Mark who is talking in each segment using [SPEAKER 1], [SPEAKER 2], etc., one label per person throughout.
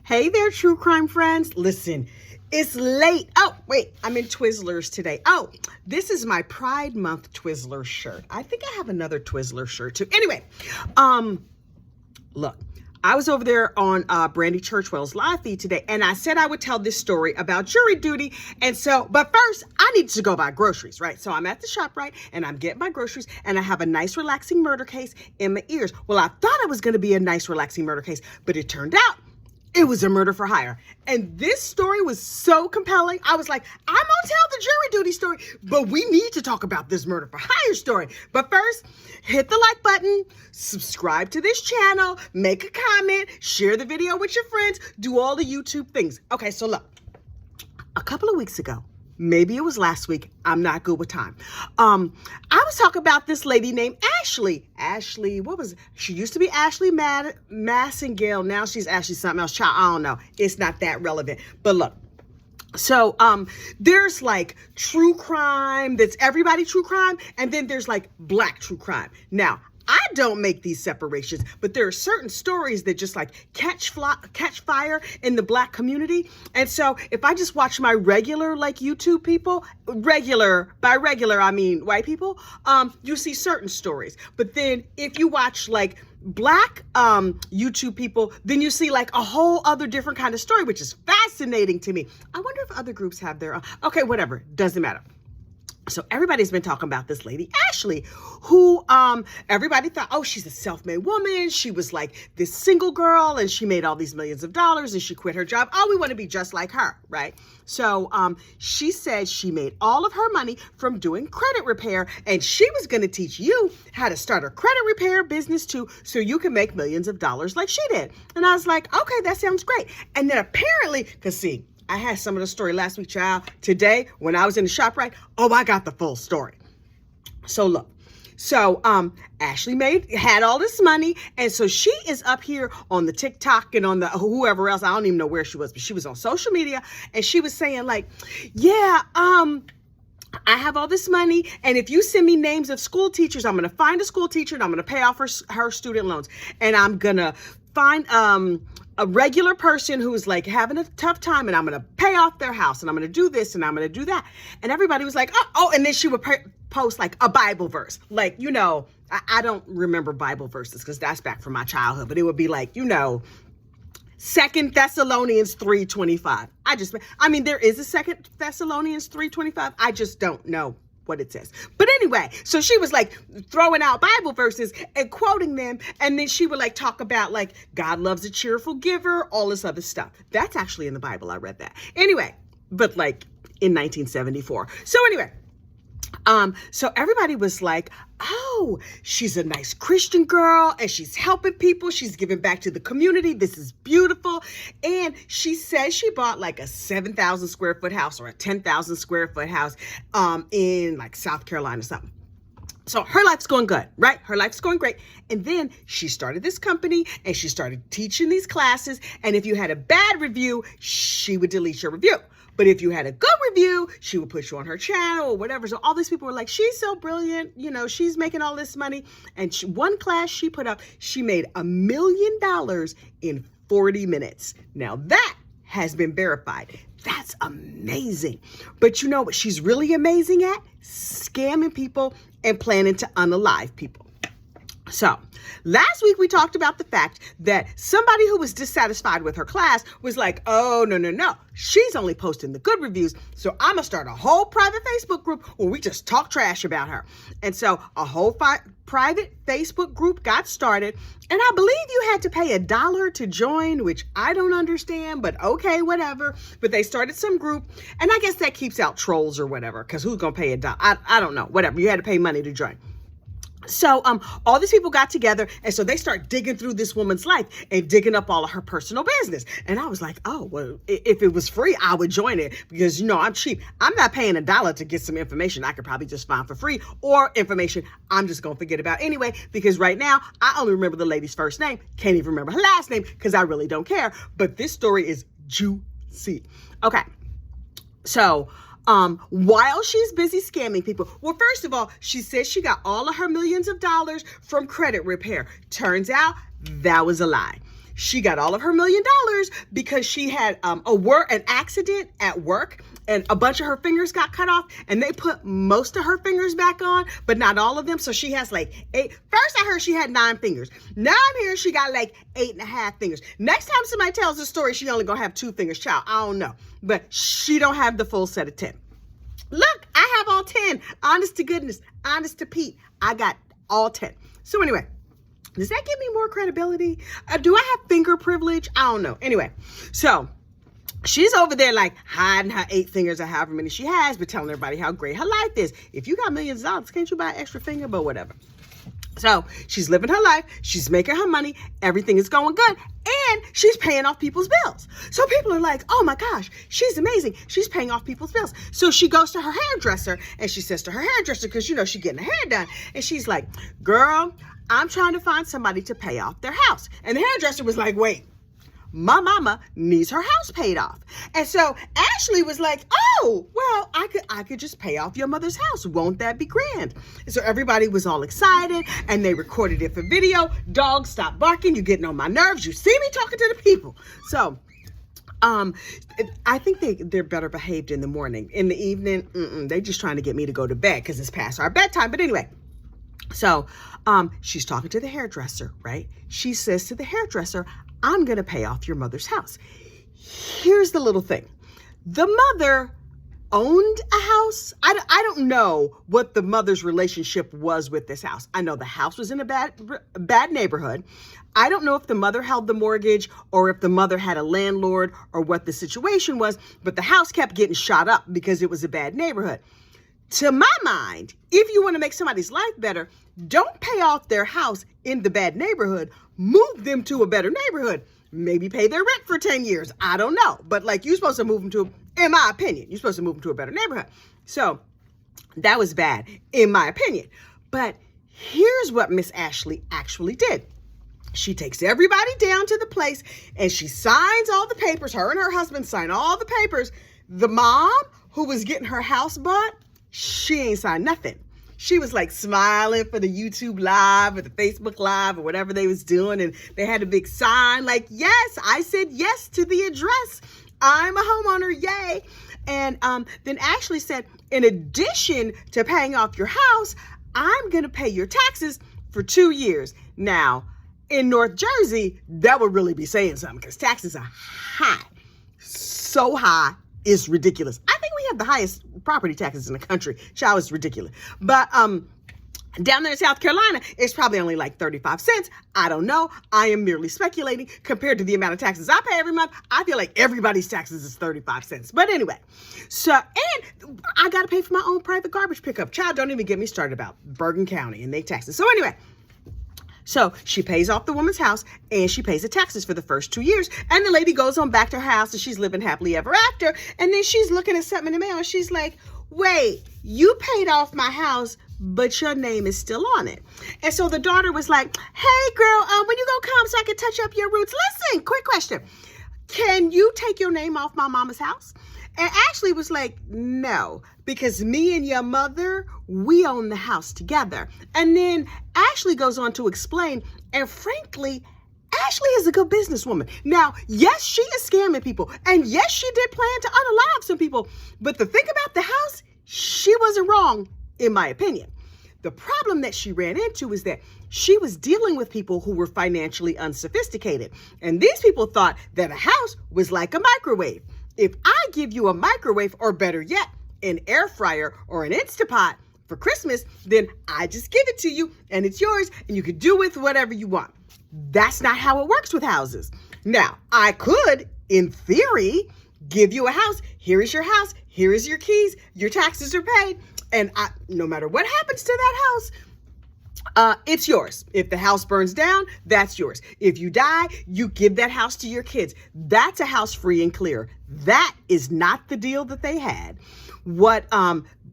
[SPEAKER 1] Hey there, true crime friends. Listen, it's late. Oh, wait, I'm in Twizzlers today. Oh, this is my Pride Month Twizzlers shirt. I think I have another Twizzlers shirt too. Anyway, look, I was over there on Brandy Churchwell's live feed today, and I said I would tell this story about jury duty. And so, but first, I need to go buy groceries, right? So I'm at the shop, right? And I'm getting my groceries, and I have a nice, relaxing murder case in my ears. Well, I thought it was going to be a nice, relaxing murder case, but it turned out it was a murder for hire. And this story was so compelling. I was like, I'm going to tell the jury duty story, but we need to talk about this murder for hire story. But first, hit the like button, subscribe to this channel, make a comment, share the video with your friends, do all the YouTube things. Okay, so look, a couple of weeks ago, maybe it was last week, I'm not good with time. I was talking about this lady named Ashley. Ashley, what was it? She used to be Ashley Massengale. Now she's Ashley something else. Child, I don't know. It's not that relevant. But look, so there's like true crime, that's everybody true crime, and then there's like black true crime. Now, I don't make these separations, but there are certain stories that just like catch fire in the black community. And so if I just watch my regular like YouTube people, by regular, I mean white people, you see certain stories. But then if you watch like black YouTube people, then you see like a whole other different kind of story, which is fascinating to me. I wonder if other groups have their own. Okay, whatever, doesn't matter. So everybody's been talking about this lady, Ashley, who everybody thought, oh, she's a self-made woman. She was like this single girl and she made all these millions of dollars and she quit her job. Oh, we want to be just like her, right? So she said she made all of her money from doing credit repair, and she was going to teach you how to start a credit repair business too, so you can make millions of dollars like she did. And I was like, okay, that sounds great. And then apparently, because see, I had some of the story last week, child. Today, when I was in the shop, right? Oh, I got the full story. So look, Ashley had all this money, and so she is up here on the TikTok and on the whoever else. I don't even know where she was, but she was on social media, and she was saying like, yeah, I have all this money, and if you send me names of school teachers, I'm going to find a school teacher, and I'm going to pay off her student loans, and I'm going to find a regular person who's like having a tough time, and I'm going to pay off their house, and I'm going to do this, and I'm going to do that. And everybody was like, oh, and then she would post like a Bible verse. Like, you know, I don't remember Bible verses because that's back from my childhood, but it would be like, you know, 2 Thessalonians 3:25. I mean, there is a 2 Thessalonians 3:25. I just don't know what it says. But anyway, so she was like throwing out Bible verses and quoting them. And then she would like talk about like God loves a cheerful giver, all this other stuff. That's actually in the Bible. I read that. Anyway, but like in 1974. So anyway, so everybody was like, oh, she's a nice Christian girl and she's helping people. She's giving back to the community. This is beautiful. And she says she bought like a 7,000 square foot house or a 10,000 square foot house in like South Carolina or something. So her life's going good, right? Her life's going great. And then she started this company and she started teaching these classes. And if you had a bad review, she would delete your review. But if you had a good review, she would put you on her channel or whatever. So all these people were like, she's so brilliant. You know, she's making all this money. And one class she put up, she made $1 million in 40 minutes. Now that has been verified. That's amazing. But you know what she's really amazing at? Scamming people and planning to unalive people. So last week we talked about the fact that somebody who was dissatisfied with her class was like, oh, no. She's only posting the good reviews. So I'm going to start a whole private Facebook group where we just talk trash about her. And so a whole private Facebook group got started. And I believe you had to pay $1 to join, which I don't understand, but okay, whatever. But they started some group. And I guess that keeps out trolls or whatever, because who's going to pay $1? I don't know, whatever. You had to pay money to join. So all these people got together, and so they start digging through this woman's life and digging up all of her personal business. And I was like, oh, well, if it was free, I would join it because, you know, I'm cheap. I'm not paying $1 to get some information I could probably just find for free, or information I'm just going to forget about anyway, because right now I only remember the lady's first name. Can't even remember her last name because I really don't care. But this story is juicy. Okay. So while she's busy scamming people. Well, first of all, she says she got all of her millions of dollars from credit repair. Turns out that was a lie. she got all of her $1 million because she had an accident at work, and a bunch of her fingers got cut off, and they put most of her fingers back on, but not all of them. So she has like 8. First I heard she had 9 fingers. Now I'm hearing she got like 8.5 fingers. Next time somebody tells the story, she only gonna have 2 fingers. Child, I don't know. But she don't have the full set of 10. Look, I have all 10. Honest to goodness, honest to Pete, I got all 10. So anyway, does that give me more credibility? Do I have finger privilege? I don't know. Anyway, so she's over there like hiding her 8 fingers or however many she has, but telling everybody how great her life is. If you got millions of dollars, can't you buy an extra finger? But whatever. So she's living her life. She's making her money. Everything is going good. And she's paying off people's bills. So people are like, oh my gosh, she's amazing. She's paying off people's bills. So she goes to her hairdresser and she says to her hairdresser, because, you know, she's getting her hair done. And she's like, girl, I'm trying to find somebody to pay off their house. And the hairdresser was like, wait, my mama needs her house paid off. And so Ashley was like, oh, well, I could just pay off your mother's house. Won't that be grand? And so everybody was all excited and they recorded it for video. Dogs, stop barking. You're getting on my nerves. You see me talking to the people. So I think they're better behaved in the morning. In the evening, they're just trying to get me to go to bed because it's past our bedtime. But anyway, so she's talking to the hairdresser, right? She says to the hairdresser, I'm going to pay off your mother's house. Here's the little thing. The mother owned a house. I don't know what the mother's relationship was with this house. I know the house was in a bad neighborhood. I don't know if the mother held the mortgage or if the mother had a landlord or what the situation was, but the house kept getting shot up because it was a bad neighborhood. To my mind, if you want to make somebody's life better, don't pay off their house in the bad neighborhood. Move them to a better neighborhood. Maybe pay their rent for 10 years. I don't know. But like, you're supposed to move them to, in my opinion, you're supposed to move them to a better neighborhood. So that was bad, in my opinion. But here's what Miss Ashley actually did. She takes everybody down to the place and she signs all the papers. Her and her husband sign all the papers. The mom who was getting her house bought, she ain't signed nothing. She was like smiling for the YouTube live or the Facebook live or whatever they was doing. And they had a big sign like, yes, I said yes to the address. I'm a homeowner. Yay. And then Ashley said, in addition to paying off your house, I'm going to pay your taxes for 2 years. Now, in North Jersey, that would really be saying something because taxes are high. So high, it's ridiculous. I think we have the highest property taxes in the country. Child, is ridiculous. But down there in South Carolina, it's probably only like 35 cents. I don't know. I am merely speculating. Compared to the amount of taxes I pay every month, I feel like everybody's taxes is 35 cents. But anyway, so, and I got to pay for my own private garbage pickup. Child, don't even get me started about Bergen County and they taxes. So anyway, so she pays off the woman's house and she pays the taxes for the first 2 years. And the lady goes on back to her house and she's living happily ever after. And then she's looking at something in the mail and she's like, wait, you paid off my house, but your name is still on it. And so the daughter was like, hey girl, when you gonna come so I can touch up your roots? Listen, quick question. Can you take your name off my mama's house? And Ashley was like, no, because me and your mother, we own the house together. And then Ashley goes on to explain, and frankly, Ashley is a good businesswoman. Now, yes, she is scamming people. And yes, she did plan to unalive some people. But the thing about the house, she wasn't wrong, in my opinion. The problem that she ran into is that she was dealing with people who were financially unsophisticated. And these people thought that a house was like a microwave. If I give you a microwave, or better yet, an air fryer or an Instapot for Christmas, then I just give it to you and it's yours and you can do with whatever you want. That's not how it works with houses. Now, I could, in theory, give you a house. Here is your house. Here is your keys. Your taxes are paid. And no matter what happens to that house, it's yours. If the house burns down, that's yours. If you die, you give that house to your kids. That's a house free and clear. That is not the deal that they had. What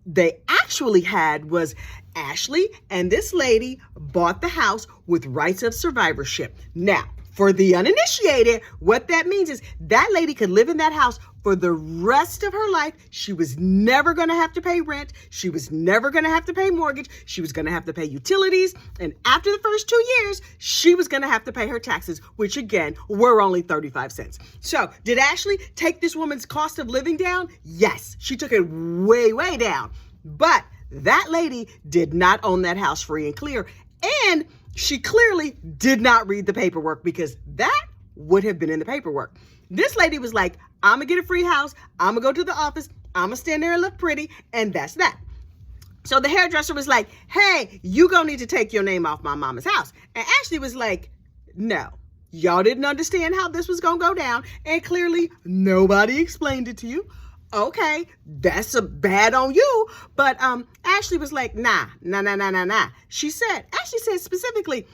[SPEAKER 1] they actually had was Ashley and this lady bought the house with rights of survivorship. Now, for the uninitiated, what that means is that lady could live in that house For the rest of her life, she was never going to have to pay rent. She was never going to have to pay mortgage. She was going to have to pay utilities. And after the first 2 years, she was going to have to pay her taxes, which again, were only 35 cents. So did Ashley take this woman's cost of living down? Yes, she took it way, way down. But that lady did not own that house free and clear. And she clearly did not read the paperwork, because that would have been in the paperwork. This lady was like, I'm going to get a free house. I'm going to go to the office. I'm going to stand there and look pretty. And that's that. So the hairdresser was like, hey, you going to need to take your name off my mama's house. And Ashley was like, no, y'all didn't understand how this was going to go down. And clearly nobody explained it to you. Okay, that's a bad on you. But Ashley was like, nah. Ashley said specifically,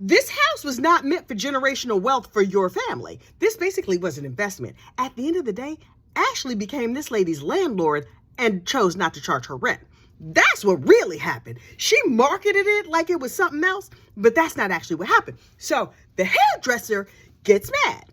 [SPEAKER 1] this house was not meant for generational wealth for your family. This basically was an investment. At the end of the day, Ashley became this lady's landlord and chose not to charge her rent. That's what really happened. She marketed it like it was something else, but that's not actually what happened. So the hairdresser gets mad.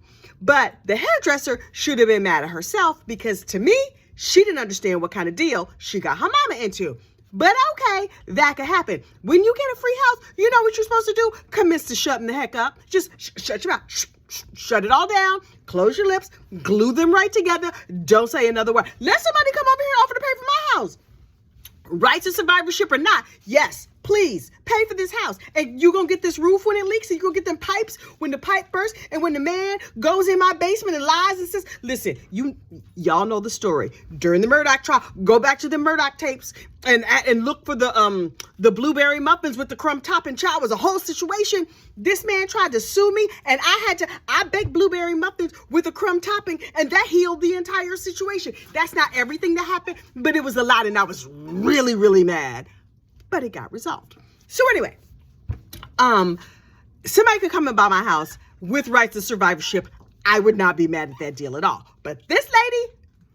[SPEAKER 1] But the hairdresser should have been mad at herself, because to me, she didn't understand what kind of deal she got her mama into. But okay, that could happen. When you get a free house, you know what you're supposed to do? Commence to shutting the heck up. Just shut your mouth. Shut it all down. Close your lips. Glue them right together. Don't say another word. Let somebody come over here and offer to pay for my house. Rights of survivorship or not, yes, please pay for this house. And you're going to get this roof when it leaks, and you're going to get them pipes when the pipe bursts, and when the man goes in my basement and lies and says, listen, y'all know the story. During the Murdoch trial, go back to the Murdoch tapes and look for the blueberry muffins with the crumb topping. Child, was a whole situation. This man tried to sue me, and I baked blueberry muffins with a crumb topping, and that healed the entire situation. That's not everything that happened, but it was a lot, and I was really, really mad. But it got resolved. So anyway, somebody could come and buy my house with rights of survivorship. I would not be mad at that deal at all. But this lady,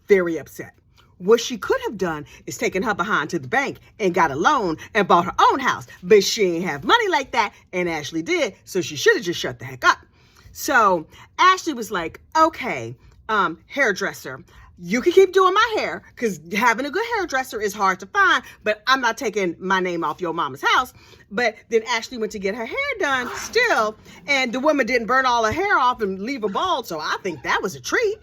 [SPEAKER 1] very upset. What she could have done is taken her behind to the bank and got a loan and bought her own house. But she ain't have money like that, and Ashley did, so she should have just shut the heck up. So Ashley was like, okay, hairdresser, you can keep doing my hair, because having a good hairdresser is hard to find, but I'm not taking my name off your mama's house. But then Ashley went to get her hair done still, and the woman didn't burn all her hair off and leave her bald, so I think that was a treat.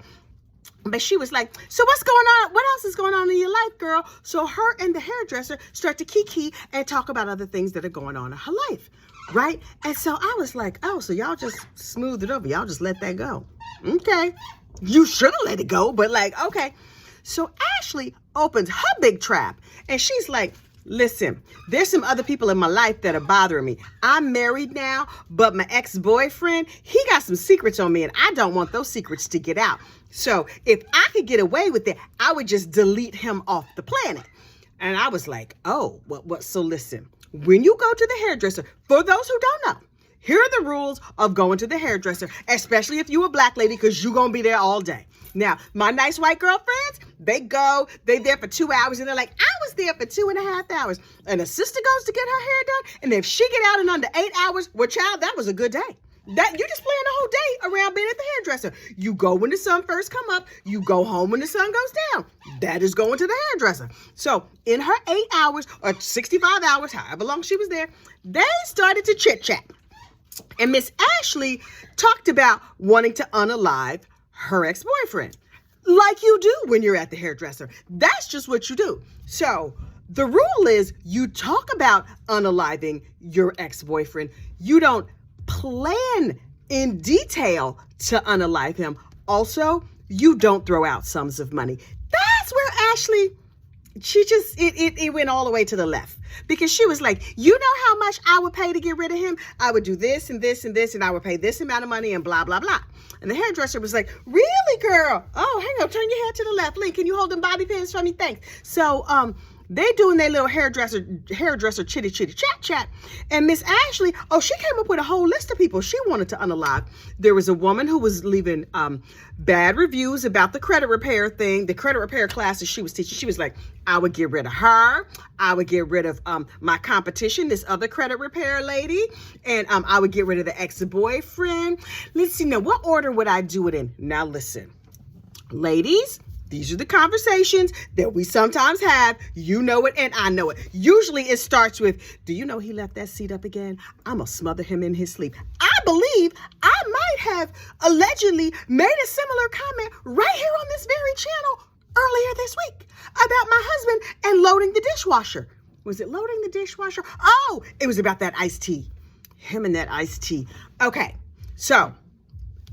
[SPEAKER 1] But she was like, so what's going on? What else is going on in your life, girl? So her and the hairdresser start to kiki and talk about other things that are going on in her life, right? And so I was like, oh, so y'all just smoothed it over. Y'all just let that go. Okay. You should have let it go, but like, okay. So Ashley opens her big trap, and she's like, listen, there's some other people in my life that are bothering me. I'm married now, but my ex-boyfriend, he got some secrets on me, and I don't want those secrets to get out. So if I could get away with it, I would just delete him off the planet. And I was like, oh, what? So listen, when you go to the hairdresser, for those who don't know, here are the rules of going to the hairdresser, especially if you're a black lady, because you're going to be there all day. Now, my nice white girlfriends, they're there for 2 hours, and they're like, I was there for 2.5 hours. And a sister goes to get her hair done, and if she get out in under 8 hours, well, child, that was a good day. That you're just playing the whole day around being at the hairdresser. You go when the sun first come up. You go home when the sun goes down. That is going to the hairdresser. So in her 8 hours or 65 hours, however long she was there, they started to chit chat. And Miss Ashley talked about wanting to unalive her ex-boyfriend, like you do when you're at the hairdresser. That's just what you do. So the rule is you talk about unaliving your ex-boyfriend. You don't plan in detail to unalive him. Also, you don't throw out sums of money. That's where Ashley, it went all the way to the left, because she was like, you know how much I would pay to get rid of him? I would do this and this and this, and I would pay this amount of money and blah, blah, blah. And the hairdresser was like, really, girl? Oh, hang on, turn your head to the left. Lynn, can you hold them bobby pins for me? Thanks. So, they doing their little hairdresser chitty chat. And Miss Ashley, she came up with a whole list of people she wanted to unalive. There was a woman who was leaving bad reviews about the credit repair thing, the credit repair classes she was teaching. She was like, I would get rid of her. I would get rid of my competition, this other credit repair lady. And I would get rid of the ex-boyfriend. Let's see, now what order would I do it in? Now listen. Ladies, these are the conversations that we sometimes have. You know it and I know it. Usually it starts with, do you know he left that seat up again? I'm going to smother him in his sleep. I believe I might have allegedly made a similar comment right here on this very channel earlier this week about my husband and loading the dishwasher. Was it loading the dishwasher? Oh, it was about that iced tea. Him and that iced tea. Okay, so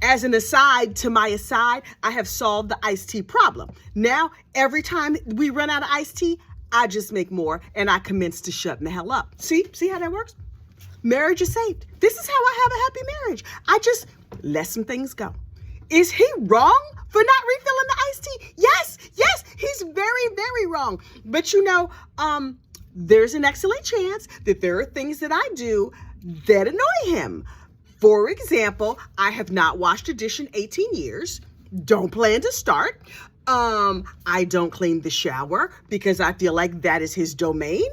[SPEAKER 1] as an aside to my aside, I have solved the iced tea problem. Now, every time we run out of iced tea, I just make more and I commence to shut the hell up. See how that works? Marriage is saved. This is how I have a happy marriage. I just let some things go. Is he wrong for not refilling the iced tea? Yes, he's very, very wrong. But there's an excellent chance that there are things that I do that annoy him. For example, I have not washed a dish in 18 years. Don't plan to start. I don't clean the shower because I feel like that is his domain.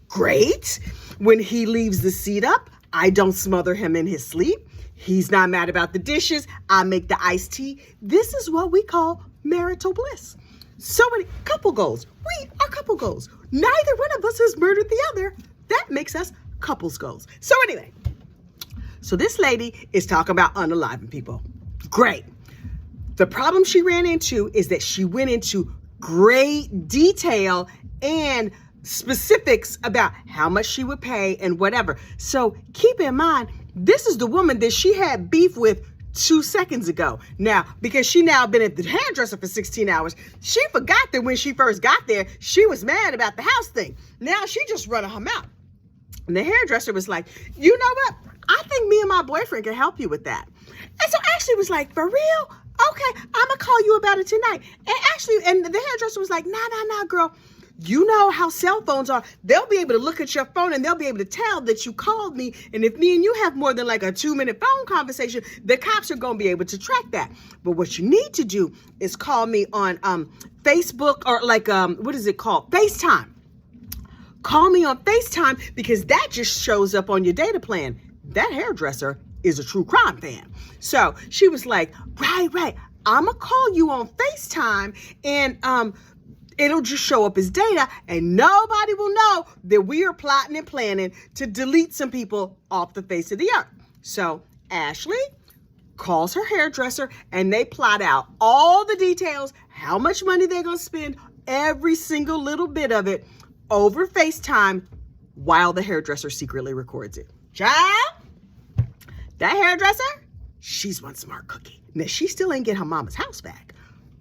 [SPEAKER 1] Great. When he leaves the seat up, I don't smother him in his sleep. He's not mad about the dishes. I make the iced tea. This is what we call marital bliss. So many couple goals. We are couple goals. Neither one of us has murdered the other. That makes us couples goals. So anyway, so this lady is talking about unaliving people. Great. The problem she ran into is that she went into great detail and specifics about how much she would pay and whatever. So keep in mind, this is the woman that she had beef with 2 seconds ago. Now, because she now been at the hairdresser for 16 hours, she forgot that when she first got there, she was mad about the house thing. Now she just running her mouth. And the hairdresser was like, you know what? I think me and my boyfriend can help you with that. And so Ashley was like, for real? Okay, I'm gonna call you about it tonight. And the hairdresser was like, nah, girl. You know how cell phones are. They'll be able to look at your phone and they'll be able to tell that you called me. And if me and you have more than like a 2-minute phone conversation, the cops are going to be able to track that. But what you need to do is call me on Facebook or what is it called? FaceTime. Call me on FaceTime because that just shows up on your data plan. That hairdresser is a true crime fan. So she was like, right. I'm going to call you on FaceTime and it'll just show up as data and nobody will know that we are plotting and planning to delete some people off the face of the earth. So Ashley calls her hairdresser and they plot out all the details, how much money they're going to spend, every single little bit of it over FaceTime while the hairdresser secretly records it. Child, that hairdresser, she's one smart cookie. Now, she still ain't get her mama's house back,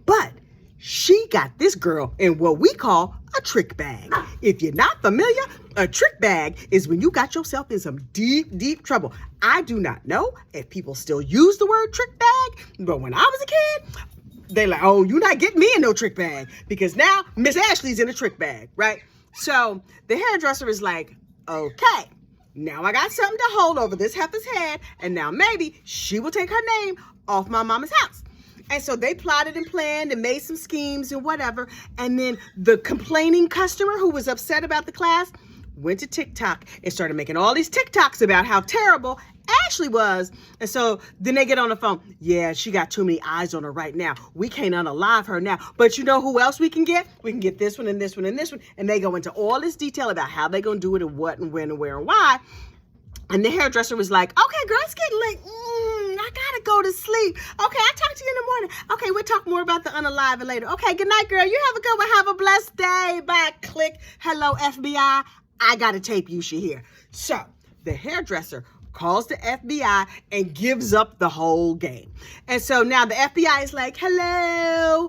[SPEAKER 1] but she got this girl in what we call a trick bag. If you're not familiar, a trick bag is when you got yourself in some deep, deep trouble. I do not know if people still use the word trick bag, but when I was a kid, they're like, oh, you're not getting me in no trick bag because now Miss Ashley's in a trick bag, right? So the hairdresser is like, okay, now I got something to hold over this heifer's head, and now maybe she will take her name off my mama's house. And so they plotted and planned and made some schemes and whatever. And then the complaining customer who was upset about the class went to TikTok and started making all these TikToks about how terrible Ashley was. And so then they get on the phone. Yeah, she got too many eyes on her right now. We can't unalive her now. But you know who else we can get? We can get this one and this one and this one. And they go into all this detail about how they're going to do it and what and when and where and why. And the hairdresser was like, okay, girl, it's getting late. I gotta go to sleep. Okay, I'll talk to you in the morning. Okay, we'll talk more about the unaliving later. Okay, good night, girl. You have a good one. Have a blessed day. Bye. Click. Hello, FBI. I got a tape you should hear. So the hairdresser calls the FBI and gives up the whole game. And so now the FBI is like, hello,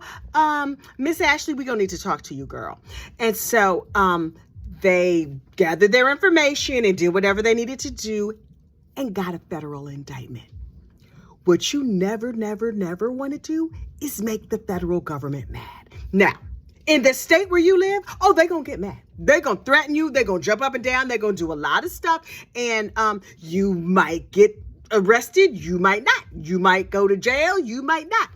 [SPEAKER 1] Miss Ashley, we're gonna need to talk to you, girl. And so they gathered their information and did whatever they needed to do and got a federal indictment. What you never want to do is make the federal government mad. Now, in the state where you live, oh, they're going to get mad. They're going to threaten you. They're going to jump up and down. They're going to do a lot of stuff. And you might get arrested. You might not. You might go to jail. You might not.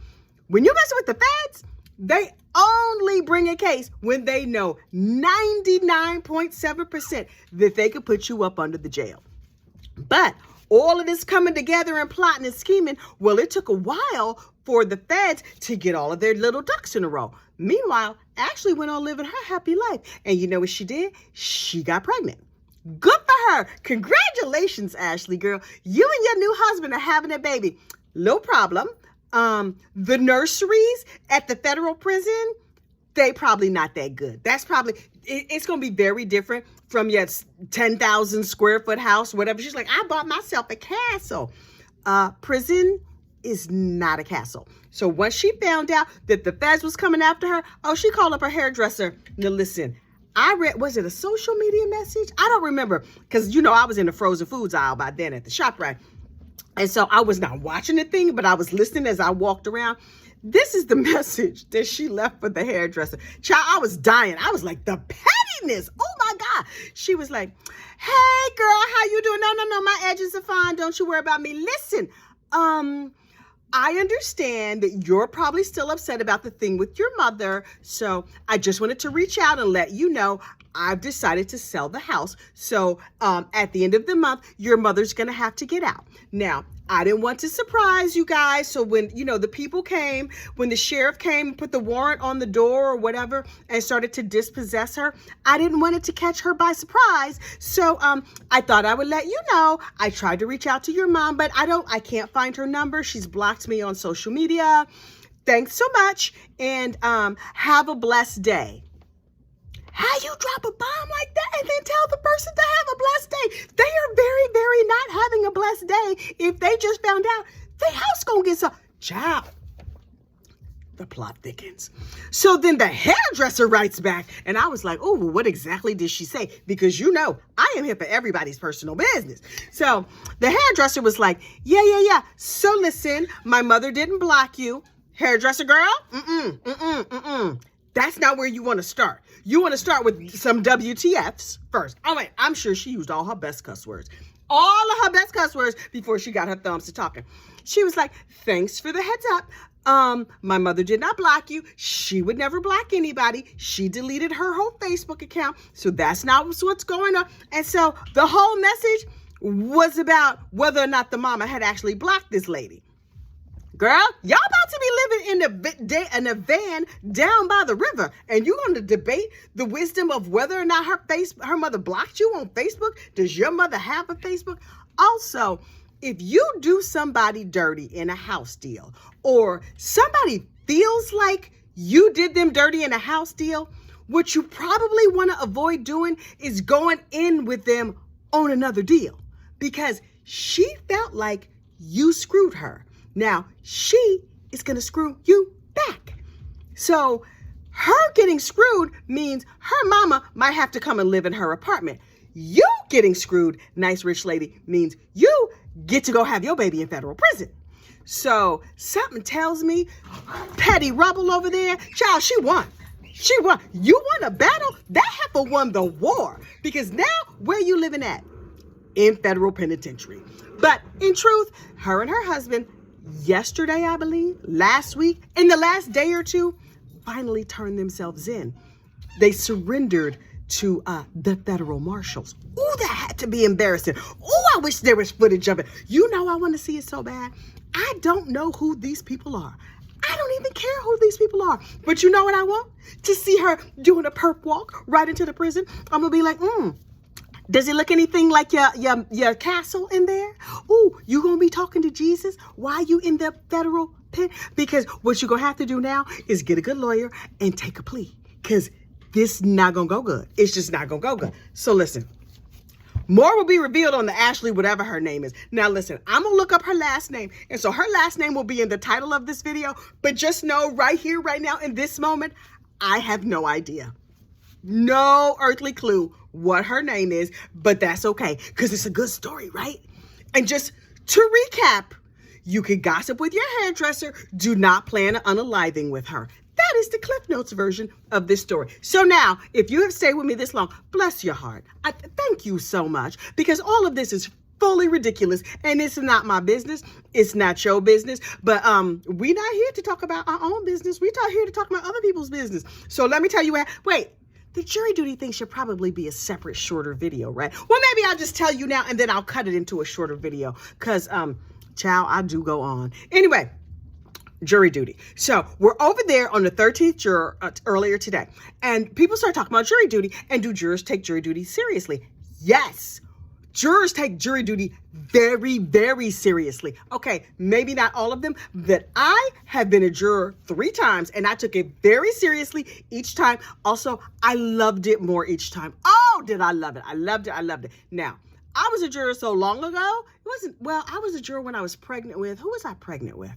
[SPEAKER 1] When you mess with the feds, they only bring a case when they know 99.7% that they could put you up under the jail. But all of this coming together and plotting and scheming, well, it took a while for the feds to get all of their little ducks in a row. Meanwhile, Ashley went on living her happy life. And you know what she did? She got pregnant. Good for her. Congratulations, Ashley, girl. You and your new husband are having a baby. No problem. The nurseries at the federal prison, they probably not that good. That's probably, it's going to be very different from your 10,000 square foot house, whatever. She's like, I bought myself a castle. Prison is not a castle. So once she found out that the feds was coming after her, she called up her hairdresser. Now listen, I read, was it a social media message? I don't remember, because I was in the frozen foods aisle by then at the shop, right? And so I was not watching the thing, but I was listening as I walked around. This is the message that she left for the hairdresser. Child, I was dying. I was like, the pettiness. Oh my God. She was like, hey girl, how you doing? No, my edges are fine. Don't you worry about me. Listen, I understand that you're probably still upset about the thing with your mother. So I just wanted to reach out and let you know I've decided to sell the house. So at the end of the month, your mother's going to have to get out. Now, I didn't want to surprise you guys. So when, the people came, when the sheriff came and put the warrant on the door or whatever and started to dispossess her, I didn't want it to catch her by surprise. So I thought I would let you know. I tried to reach out to your mom, but I can't find her number. She's blocked me on social media. Thanks so much. And have a blessed day. How you drop a bomb like that and then tell the person to have a blessed day? They are very, very not having a blessed day if they just found out their house gonna get some. Child, the plot thickens. So then the hairdresser writes back, and I was like, oh, well, what exactly did she say? Because I am here for everybody's personal business. So the hairdresser was like, yeah. So listen, my mother didn't block you. Hairdresser girl, that's not where you want to start. You want to start with some WTFs first. I'm sure she used all her best cuss words. All of her best cuss words before she got her thumbs to talking. She was like, thanks for the heads up. My mother did not block you. She would never block anybody. She deleted her whole Facebook account. So that's not what's going on. And so the whole message was about whether or not the mama had actually blocked this lady. Girl, y'all about to be living in a van down by the river, and you're going to debate the wisdom of whether or not her mother blocked you on Facebook. Does your mother have a Facebook? Also, if you do somebody dirty in a house deal, or somebody feels like you did them dirty in a house deal, what you probably want to avoid doing is going in with them on another deal, because she felt like you screwed her. Now, she is going to screw you back. So her getting screwed means her mama might have to come and live in her apartment. You getting screwed, nice rich lady, means you get to go have your baby in federal prison. So something tells me Petty Rubble over there, child, she won. She won. You won a battle. That heifer won the war. Because now, where you living at? In federal penitentiary. But in truth, her and her husband, yesterday, I believe, last week, in the last day or two, finally turned themselves in. They surrendered to the federal marshals. Ooh, that had to be embarrassing. Ooh, I wish there was footage of it. I want to see it so bad. I don't know who these people are. I don't even care who these people are. But you know what I want? To see her doing a perp walk right into the prison. I'm going to be like, does it look anything like your castle in there? Ooh, you going to be talking to Jesus while you in the federal pen? Because what you're going to have to do now is get a good lawyer and take a plea. Because this not going to go good. It's just not going to go good. So listen, more will be revealed on the Ashley, whatever her name is. Now listen, I'm going to look up her last name. And so her last name will be in the title of this video. But just know right here, right now, in this moment, I have no idea. No earthly clue what her name is, but that's okay, because it's a good story, right? And just to recap, you can gossip with your hairdresser. Do not plan on unaliving with her. That is the Cliff Notes version of this story. So now, if you have stayed with me this long, bless your heart. I thank you so much, because all of this is fully ridiculous, and it's not my business. It's not your business. But we're not here to talk about our own business. We're here to talk about other people's business. So let me tell you what. Wait. The jury duty thing should probably be a separate, shorter video, right? Well, maybe I'll just tell you now, and then I'll cut it into a shorter video, because, child, I do go on. Anyway, jury duty. So we're over there on the 13th juror earlier today, and people start talking about jury duty, and do jurors take jury duty seriously? Yes. Jurors take jury duty very, very seriously. Okay, maybe not all of them, but I have been a juror 3 times, and I took it very seriously each time. Also, I loved it more each time. Oh, did I love it? I loved it. I loved it. Now, I was a juror so long ago. I was a juror when I was pregnant with, who was I pregnant with?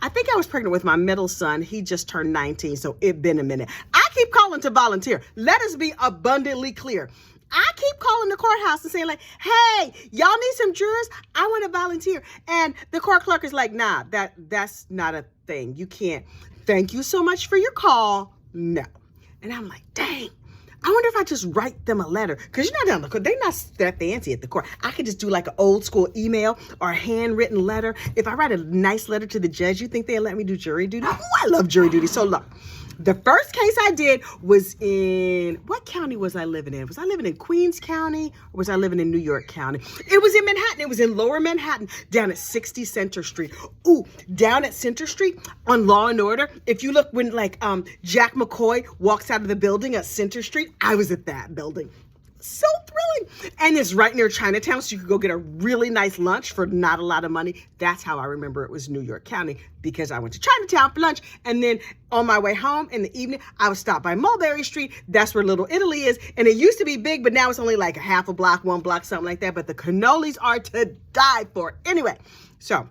[SPEAKER 1] I think I was pregnant with my middle son. He just turned 19, so it been a minute. I keep calling to volunteer. Let us be abundantly clear. I keep calling the courthouse and saying, like, hey, y'all need some jurors? I want to volunteer. And the court clerk is like, nah, that's not a thing. You can't. Thank you so much for your call. No. And I'm like, dang. I wonder if I just write them a letter, because you're not down the court. They're not that fancy at the court. I could just do like an old school email or a handwritten letter. If I write a nice letter to the judge, you think they'll let me do jury duty? Oh, I love jury duty. So look, the first case I did was in, what county was I living in? Was I living in Queens County, or was I living in New York County? It was in Manhattan. It was in Lower Manhattan, down at 60 Center Street. Ooh, down at Center Street on Law and Order. If you look when like Jack McCoy walks out of the building at Center Street, I was at that building. So thrilling. And it's right near Chinatown, so you could go get a really nice lunch for not a lot of money. That's how I remember it was New York County, because I went to Chinatown for lunch, and then on my way home in the evening, I would stop by Mulberry Street. That's where Little Italy is, and it used to be big, but now it's only like a half a block, 1 block, something like that, but the cannolis are to die for. Anyway, so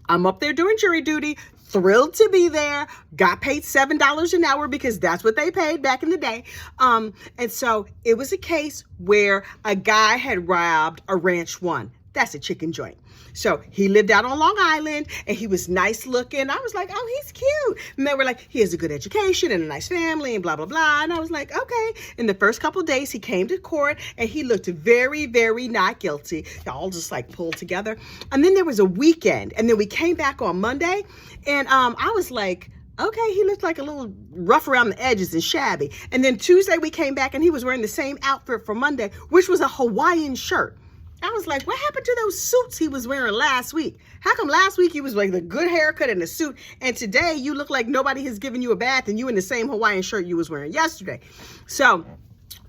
[SPEAKER 1] I'm up there doing jury duty, thrilled to be there, got paid $7 an hour because that's what they paid back in the day. And so it was a case where a guy had robbed a Ranch One. That's a chicken joint. So he lived out on Long Island, and he was nice looking. I was like, oh, he's cute. And they were like, he has a good education and a nice family and blah, blah, blah. And I was like, okay. In the first couple of days, he came to court, and he looked very, very not guilty. They all just like pulled together. And then there was a weekend, and then we came back on Monday, and I was like, okay, he looked like a little rough around the edges and shabby. And then Tuesday we came back, and he was wearing the same outfit for Monday, which was a Hawaiian shirt. I was like, what happened to those suits he was wearing last week? How come last week he was like the good haircut and the suit, and today you look like nobody has given you a bath and you in the same Hawaiian shirt you was wearing yesterday? So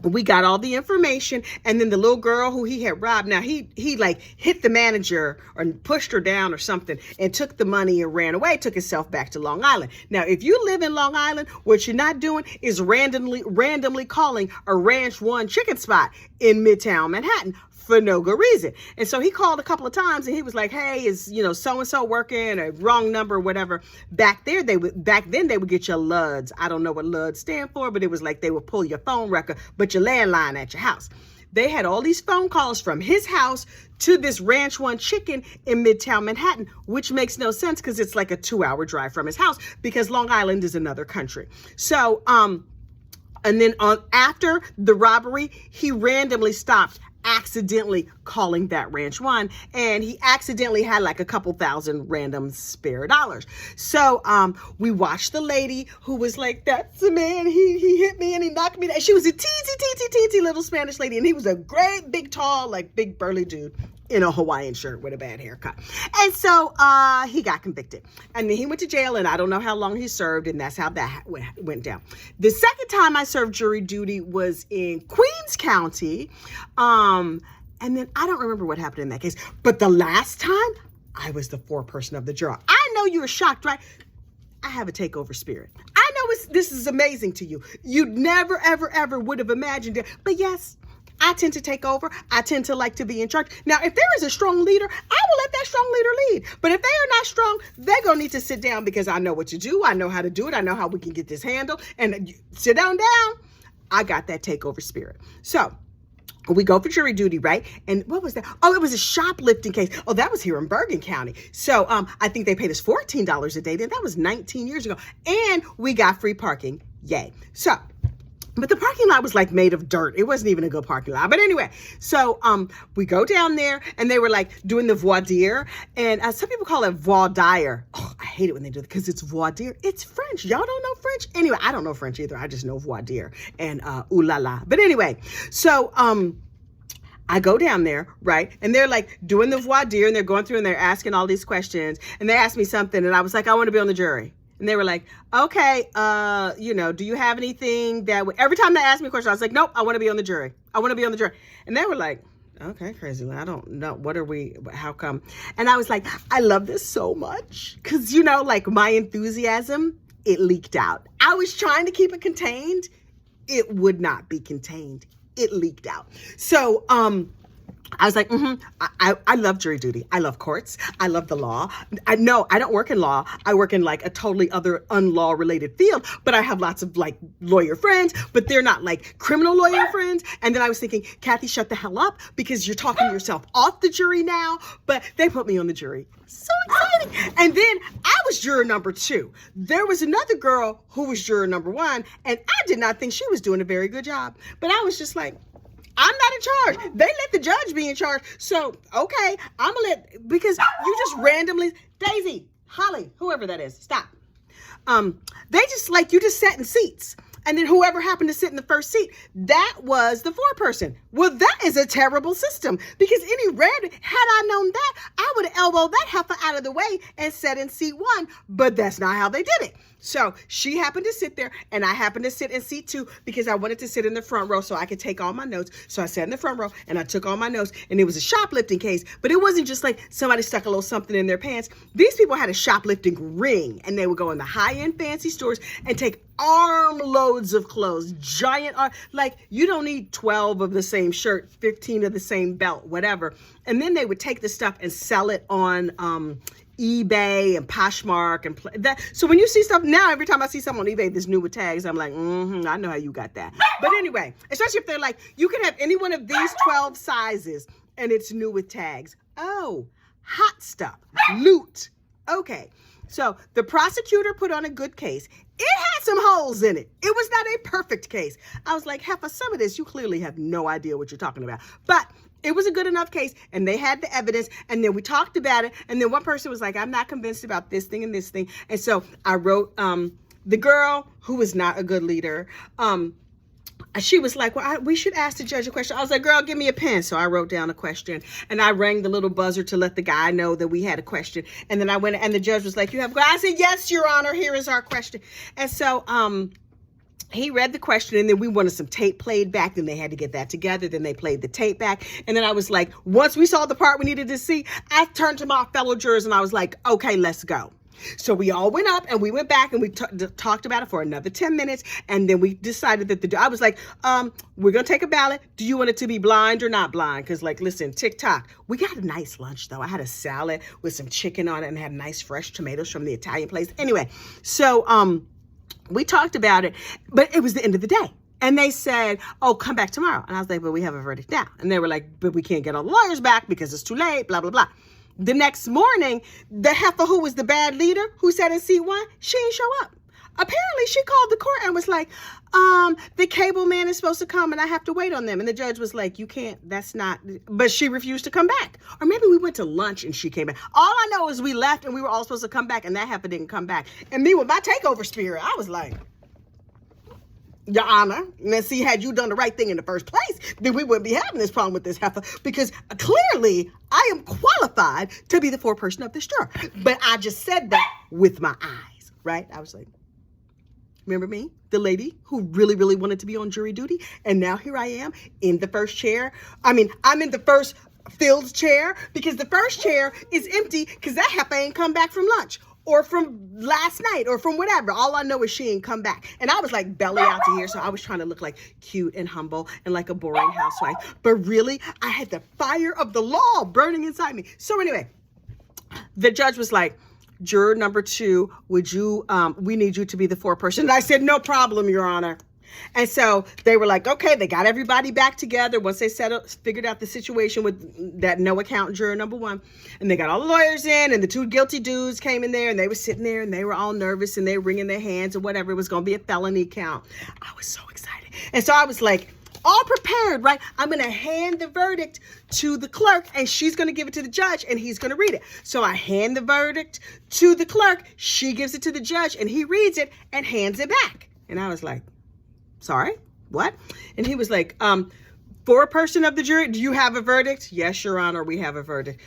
[SPEAKER 1] we got all the information, and then the little girl who he had robbed, now he like hit the manager or pushed her down or something and took the money and ran away, took himself back to Long Island. Now, if you live in Long Island, what you're not doing is randomly calling a Ranch One chicken spot in Midtown Manhattan for no good reason. And so he called a couple of times, and he was like, hey, is, so-and-so working, or wrong number or whatever. Back then they would get your LUDs. I don't know what LUDs stand for, but it was like they would pull your phone record, but your landline at your house. They had all these phone calls from his house to this Ranch One chicken in Midtown Manhattan, which makes no sense because it's like a 2-hour drive from his house, because Long Island is another country. So, and then after the robbery, he randomly stopped accidentally calling that Ranch One, and he accidentally had like a couple thousand random spare dollars. So we watched the lady who was like, that's the man, he hit me and he knocked me down. She was a teensy little Spanish lady, and he was a great big tall, like big burly dude in a Hawaiian shirt with a bad haircut. And so he got convicted, and then he went to jail, and I don't know how long he served, and that's how that went down. The second time I served jury duty was in Queens County, and then I don't remember what happened in that case, but the last time I was the foreperson of the jury. I know you were shocked, right? I have a takeover spirit. I know this is amazing to you. You'd never, ever, ever would have imagined it, but yes, I tend to take over. I tend to like to be in charge. Now, if there is a strong leader, I will let that strong leader lead. But if they are not strong, they're going to need to sit down, because I know what to do. I know how to do it. I know how we can get this handled. And sit down. I got that takeover spirit. So we go for jury duty, right? And what was that? Oh, it was a shoplifting case. Oh, that was here in Bergen County. So I think they paid us $14 a day. Then that was 19 years ago. And we got free parking. Yay. So, but the parking lot was like made of dirt. It wasn't even a good parking lot. But anyway, so we go down there, and they were like doing the voir dire. And some people call it voir dire. Oh, I hate it when they do it, because it's voir dire. It's French. Y'all don't know French? Anyway, I don't know French either. I just know voir dire and ooh la la. But anyway, so I go down there, right? And they're like doing the voir dire and they're going through and they're asking all these questions. And they asked me something and I was like, I want to be on the jury. And they were like, okay, do you have anything that every time they asked me a question, I was like, nope, I want to be on the jury. I want to be on the jury. And they were like, okay, crazy. I don't know. How come? And I was like, I love this so much. Cause like my enthusiasm, it leaked out. I was trying to keep it contained. It would not be contained. It leaked out. So, I was like, I love jury duty. I love courts. I love the law. I don't work in law. I work in like a totally other unlaw related field, but I have lots of like lawyer friends, but they're not like criminal lawyer friends. And then I was thinking, Kathy, shut the hell up because you're talking yourself off the jury now, but they put me on the jury. So exciting. And then I was juror number 2. There was another girl who was juror number 1, and I did not think she was doing a very good job, but I was just like, I'm not in charge. They let the judge be in charge. So, okay, because you just randomly, Daisy, Holly, whoever that is, stop. They just you just sat in seats. And then whoever happened to sit in the first seat, that was the foreperson. Well, that is a terrible system because had I known that, I would have elbowed that heifer out of the way and sat in seat 1, but that's not how they did it. So she happened to sit there and I happened to sit in seat 2 because I wanted to sit in the front row so I could take all my notes. So I sat in the front row and I took all my notes, and it was a shoplifting case, but it wasn't just like somebody stuck a little something in their pants. These people had a shoplifting ring and they would go in the high-end fancy stores and take armloads of clothes, giant, you don't need 12 of the same shirt, 15 of the same belt, whatever. And then they would take the stuff and sell it on, eBay and Poshmark and that. So when you see stuff now, every time I see something on eBay that's new with tags, I'm like, I know how you got that. But anyway, especially if they're like, you can have any one of these 12 sizes and it's new with tags. Oh, hot stuff, loot. Okay. So the prosecutor put on a good case. It had some holes in it. It was not a perfect case. I was like, Heifer, some of this, you clearly have no idea what you're talking about. But it was a good enough case, and they had the evidence, and then we talked about it, and then one person was like, I'm not convinced about this thing and this thing. And so I wrote, the girl who was not a good leader, she was like, well, we should ask the judge a question. I was like, girl, give me a pen. So I wrote down a question, and I rang the little buzzer to let the guy know that we had a question. And then I went, and the judge was like, you have a question? I said, yes, Your Honor, here is our question. And so, he read the question, and then we wanted some tape played back. Then they had to get that together. Then they played the tape back. And then I was like, once we saw the part we needed to see, I turned to my fellow jurors and I was like, okay, let's go. So we all went up and we went back and we talked about it for another 10 minutes. And then we decided that I was like, we're going to take a ballot. Do you want it to be blind or not blind? Because listen, TikTok, we got a nice lunch though. I had a salad with some chicken on it and had nice fresh tomatoes from the Italian place. Anyway, so, we talked about it, but it was the end of the day. And they said, oh, come back tomorrow. And I was like, but we have a verdict now. And they were like, but we can't get all the lawyers back because it's too late, blah, blah, blah. The next morning, the heifer who was the bad leader, who sat in seat 1, she didn't show up. Apparently, she called the court and was like, the cable man is supposed to come and I have to wait on them. And the judge was like, you can't, that's not, but she refused to come back. Or maybe we went to lunch and she came back. All I know is we left and we were all supposed to come back and that heifer didn't come back. And me with my takeover spirit, I was like, Your Honor, and see, had you done the right thing in the first place, then we wouldn't be having this problem with this heifer because clearly I am qualified to be the foreperson of this juror. But I just said that with my eyes, right? I was like, remember me, the lady who really, really wanted to be on jury duty? And now here I am in the first chair. I'm in the first filled chair because the first chair is empty because that heifer ain't come back from lunch or from last night or from whatever. All I know is she ain't come back. And I was like belly out to here. So I was trying to look like cute and humble and like a boring housewife. But really, I had the fire of the law burning inside me. So anyway, the judge was like, juror number 2, would you, we need you to be the foreperson. And I said, no problem, Your Honor. And so they were like, okay, they got everybody back together once they figured out the situation with that no account juror number 1. And they got all the lawyers in and the 2 guilty dudes came in there and they were sitting there and they were all nervous and they were wringing their hands or whatever. It was going to be a felony count. I was so excited. And so I was like, all prepared, right? I'm going to hand the verdict to the clerk and she's going to give it to the judge and he's going to read it. So I hand the verdict to the clerk. She gives it to the judge and he reads it and hands it back. And I was like, sorry, what? And he was like, Foreperson of the jury, do you have a verdict? Yes, Your Honor, we have a verdict.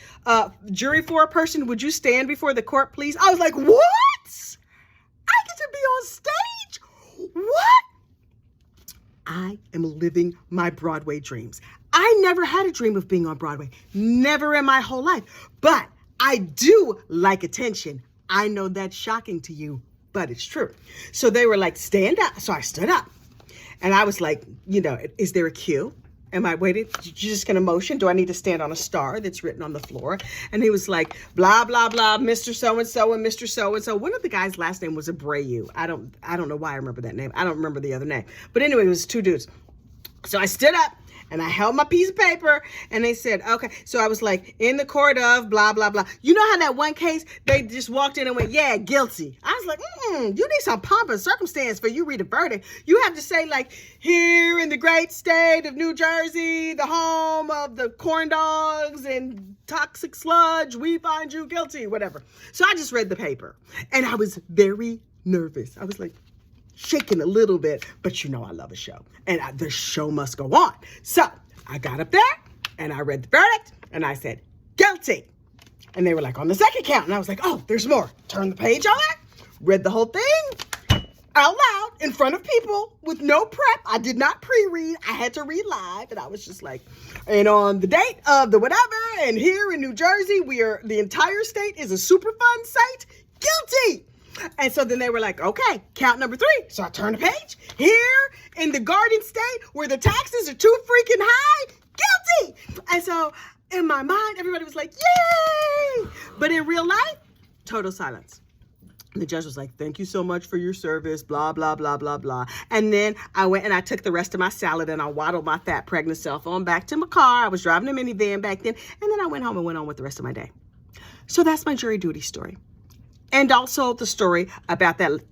[SPEAKER 1] Jury foreperson, would you stand before the court, please? I was like, what? I get to be on stage? What? I am living my Broadway dreams. I never had a dream of being on Broadway. Never in my whole life. But I do like attention. I know that's shocking to you, but it's true. So they were like, stand up. So I stood up. And I was like, is there a cue? Am I waiting? You're just going to motion? Do I need to stand on a star that's written on the floor? And he was like, blah, blah, blah, Mr. So-and-so and Mr. So-and-so. One of the guys' last name was Abreu. I don't know why I remember that name. I don't remember the other name. But anyway, it was two dudes. So I stood up and I held my piece of paper and they said, okay. So I was like, in the court of blah, blah, blah. You know how that one case, they just walked in and went, yeah, guilty. I was like, you need some pomp and circumstance for you read a verdict. You have to say like, here in the great state of New Jersey, the home of the corn dogs and toxic sludge, we find you guilty, whatever. So I just read the paper and I was very nervous. I was like, shaking a little bit, but I love a show and the show must go on. So I got up there and I read the verdict and I said, guilty. And they were like, on the second count. And I was like, oh, there's more. Turn the page on, read the whole thing out loud in front of people with no prep. I did not pre-read. I had to read live. And I was just like, and on the date of the whatever, and here in New Jersey, the entire state is a Superfund site, guilty. And so then they were like, okay, count number 3. So I turned the page. Here in the Garden State where the taxes are too freaking high, guilty. And so in my mind, everybody was like, yay. But in real life, total silence. And the judge was like, thank you so much for your service, blah, blah, blah, blah, blah. And then I went and I took the rest of my salad and I waddled my fat pregnant self on back to my car. I was driving a minivan back then. And then I went home and went on with the rest of my day. So that's my jury duty story. And also the story about that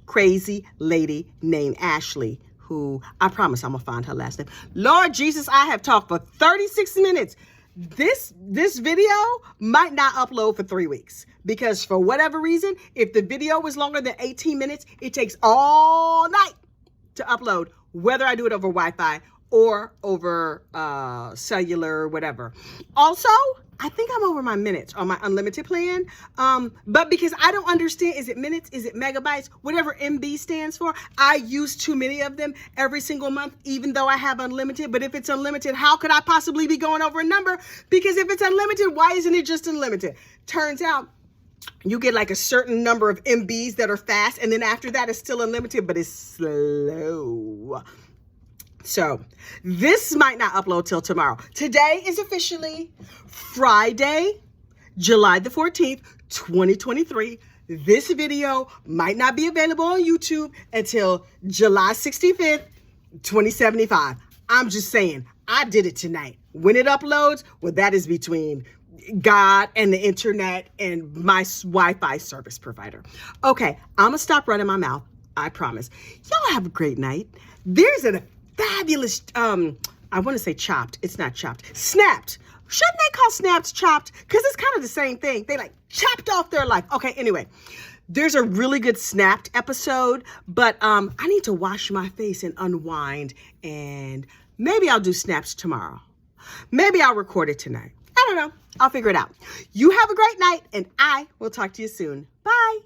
[SPEAKER 1] crazy lady named Ashley, who I promise I'm going to find her last name. Lord Jesus, I have talked for 36 minutes. This video might not upload for 3 weeks because for whatever reason, if the video was longer than 18 minutes, it takes all night to upload, whether I do it over Wi-Fi or over cellular, whatever. Also, I think I'm over my minutes on my unlimited plan. But because I don't understand, is it minutes? Is it megabytes? Whatever MB stands for. I use too many of them every single month, even though I have unlimited. But if it's unlimited, how could I possibly be going over a number? Because if it's unlimited, why isn't it just unlimited? Turns out you get like a certain number of MBs that are fast. And then after that, it's still unlimited, but it's slow. So this might not upload till tomorrow. Today is officially Friday, July the 14th, 2023. This video might not be available on YouTube until July 65th, 2075. I'm just saying, I did it tonight. When it uploads, well, that is between God and the internet and my Wi-Fi service provider. Okay, I'm gonna stop running my mouth. I promise. Y'all have a great night. There's a fabulous, I want to say chopped. It's not chopped. Snapped. Shouldn't they call snapped chopped? Because it's kind of the same thing. They like chopped off their life. Okay, anyway. There's a really good Snapped episode, but I need to wash my face and unwind, and maybe I'll do Snaps tomorrow. Maybe I'll record it tonight. I don't know. I'll figure it out. You have a great night, and I will talk to you soon. Bye.